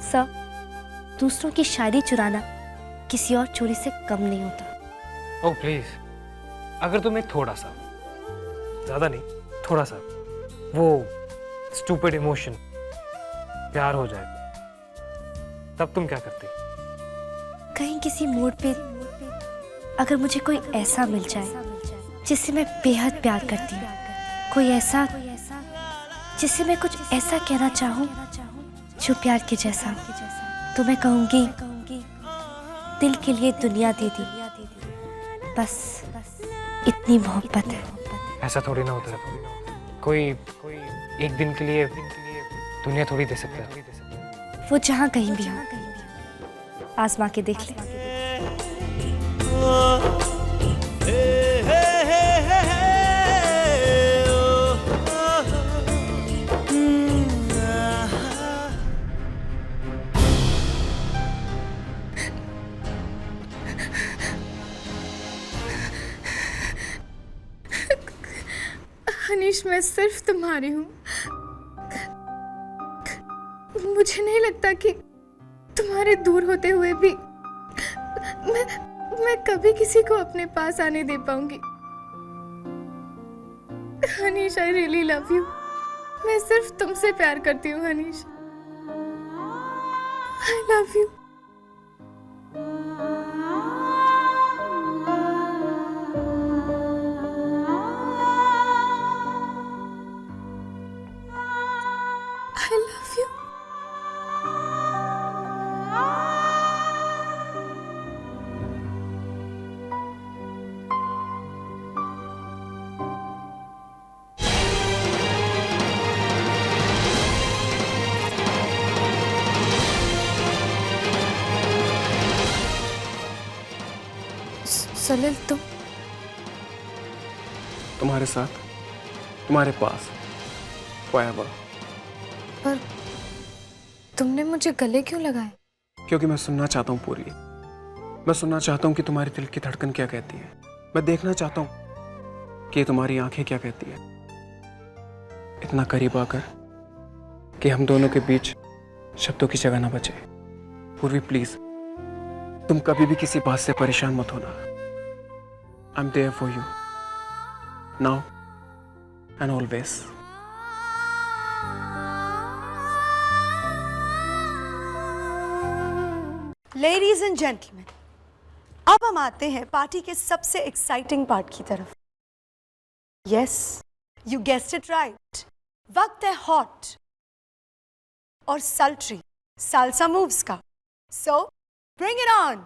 Sir, दूसरों की शायरी चुराना किसी और चोरी से कम नहीं होता। ओह प्लीज, अगर तुम एक थोड़ा सा, ज्यादा नहीं, थोड़ा सा वो स्टूपिड इमोशन प्यार हो जाए, तब तुम क्या करती? कहीं किसी मोड़ पे अगर मुझे कोई ऐसा मिल जाए जिससे मैं बेहद प्यार करती हूँ, कोई ऐसा जिससे मैं कुछ ऐसा कहना चाहूँ जो प्यार के जैसा, तो मैं कहूँगी दिल के लिए दुनिया दे दी, बस इतनी मोहब्बत है। ऐसा थोड़ी ना होता है, कोई एक दिन के लिए दुनिया थोड़ी दे सकता है। वो जहाँ कहीं भी हो, आजमा के देख ले। हनीश, मैं सिर्फ तुम्हारी हूँ। मुझे नहीं लगता कि तुम्हारे दूर होते हुए भी मैं कभी किसी को अपने पास आने दे पाऊंगी। Hanish, I really love you. मैं सिर्फ तुमसे प्यार करती हूँ Hanish. I love you. I love you. Salil, तुम्हारे साथ, तुम्हारे पास forever। पर तुमने मुझे गले क्यों लगाया? क्योंकि मैं सुनना चाहता हूँ पूरी। मैं सुनना चाहता हूँ कि तुम्हारे दिल की धड़कन क्या कहती है। मैं देखना चाहता हूँ कि तुम्हारी आंखें क्या कहती है। इतना करीब आकर कि हम दोनों के बीच शब्दों की जगह ना बचे। पूर्वी प्लीज, तुम कभी भी किसी बात से परेशान मत होना। I am there for you now and always. Ladies and gentleman, अब हम आते हैं पार्टी के सबसे एक्साइटिंग पार्ट की तरफ। Yes, you guessed it right, वक्त है हॉट और सल्ट्री साल्सा मूव्स का। सो bring it on.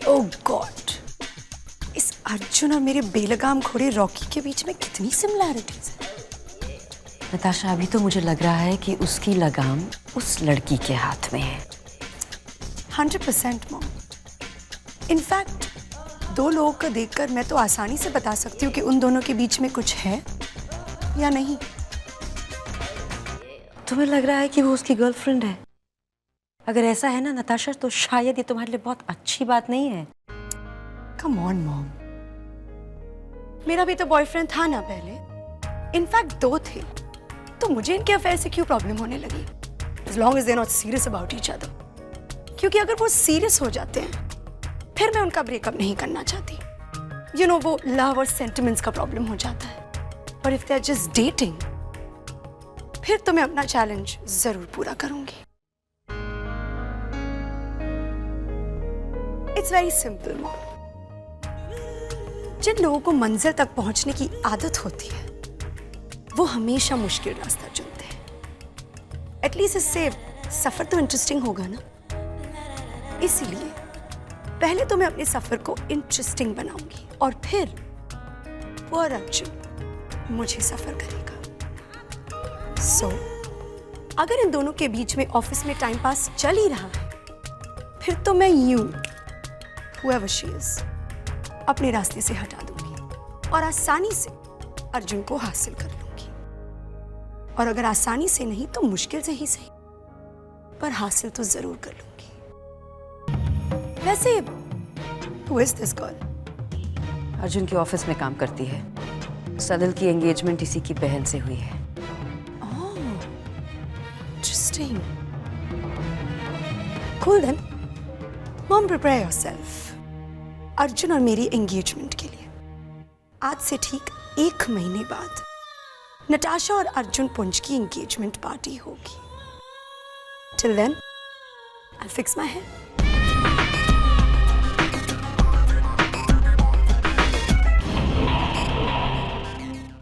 Oh God, इस अर्जुन और मेरे बेलगाम घोड़े रॉकी के बीच में कितनी सिमिलैरिटीज है। नताशा, अभी तो मुझे लग रहा है कि उसकी लगाम उस लड़की के हाथ में है। 100% मॉम। इनफैक्ट 2 लोगों को देखकर मैं तो आसानी से बता सकती हूँ कि उन दोनों के बीच में कुछ है या नहीं। तुम्हें लग रहा है कि वो उसकी गर्लफ्रेंड है? अगर ऐसा है ना नताशा, तो शायद ये तुम्हारे लिए बहुत अच्छी बात नहीं है। कम ऑन मॉम, मेरा भी तो बॉयफ्रेंड था ना पहले। इनफैक्ट 2 थे, तो मुझे इनके अफेयर से क्यों प्रॉब्लम होने लगी? as long as they're not serious about each other। क्योंकि अगर वो सीरियस हो जाते हैं फिर मैं उनका ब्रेकअप नहीं करना चाहती। यू नो, वो लव और सेंटिमेंट्स का प्रॉब्लम हो जाता है। पर if they are just dating, फिर तो मैं अपना चैलेंज जरूर पूरा करूंगी। It's very simple mom. जिन लोगों को मंजिल तक पहुंचने की आदत होती है वो हमेशा मुश्किल रास्ता चुनते हैं। एटलीस्ट इससे सफर तो इंटरेस्टिंग होगा ना। इसलिए पहले तो मैं अपने सफर को इंटरेस्टिंग बनाऊंगी और फिर वो अर्जुन मुझे सफर करेगा। सो अगर इन दोनों के बीच में ऑफिस में टाइम पास चल ही रहा है, फिर तो मैं यूं whoever she is अपने रास्ते से हटा दूंगी और आसानी से अर्जुन को हासिल कर लूंगी। और अगर आसानी से नहीं तो मुश्किल से ही सही, पर हासिल तो जरूर कर लूंगी। वैसे who is this girl? Arjun के ऑफिस में काम करती है। सदल की एंगेजमेंट इसी की बहन से हुई है। Oh, interesting. Cool then. Mom, prepare yourself. Arjun और मेरी एंगेजमेंट के लिए आज से ठीक 1 महीने बाद नताशा और अर्जुन पुंज की एंगेजमेंट पार्टी होगी। Till then, I'll fix my hair.